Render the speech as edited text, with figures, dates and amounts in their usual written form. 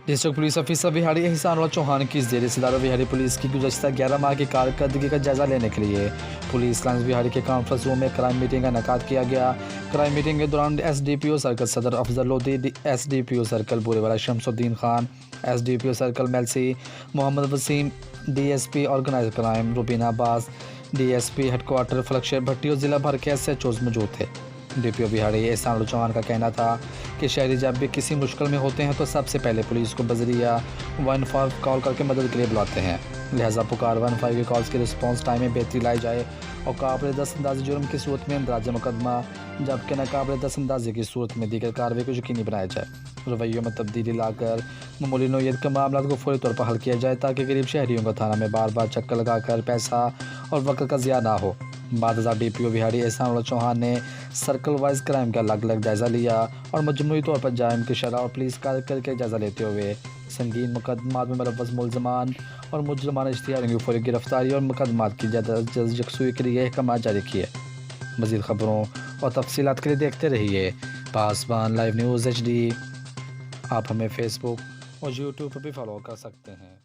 District police officer بہاڑی احسان اللہ چوہان کی زیر صدارت بہاڑی پولیس کی گزشتہ 11 ماہ کی کارکردگی کا جائزہ لینے کے لیے پولیس لائنز بہاڑی کے کانفرنس روم میں کرائم میٹنگ کا انعقاد کیا گیا۔ کرائم میٹنگ کے دوران S D P O circle Saddar Afzal Lodhi, S D P O circle Burewala Shamsuddin Khan, S D P O circle Mailsi Muhammad Waseem, D S P organized crime Rubina Abbas, D S P head quarter Falak Sher Bhatti اور ضلع بھر کے ایس ایچ اوز موجود تھے۔ D P او بہاڑی احسان اللہ چوہان کا کہنا تھا کہ شہری جب بھی کسی مشکل میں ہوتے ہیں تو سب سے پہلے پولیس کو بذریعہ 15 کال کر کے مدد کے لیے بلاتے ہیں، لہٰذا پکار 15 کی کالز کے رسپانس ٹائم میں بہتری لائی جائے اور قابل دست اندازی جرم کی صورت میں اندراج مقدمہ جبکہ ناقابل دست اندازی کی صورت میں دیگر کارروائی کو یقینی بنایا جائے، رویوں میں تبدیلی لا کر معمولی نوعیت کے معاملات کو فوری طور پر حل کیا جائے تاکہ غریب شہریوں کا تھانہ میں بار بار چکر لگا کر پیسہ اور وقت کا ضیاع نہ ہو۔ بعد ازاں ڈی پی او بہاڑی احسان اللہ چوہان نے سرکل وائز کرائم کا الگ الگ جائزہ لیا اور مجموعی طور پر جرائم کی شرح اور پولیس کارکردگی کا جائزہ لیتے ہوئے سنگین مقدمات میں ملوث ملزمان اور مجرمانہ اشتہاریوں کی فوری گرفتاری اور مقدمات کی جلد یکسوئی کے لیے احکامات جاری کیے۔ مزید خبروں اور تفصیلات کے لیے دیکھتے رہیے پاسبان لائیو نیوز HD۔ آپ ہمیں فیس بک اور یوٹیوب پر بھی فالو کر سکتے ہیں۔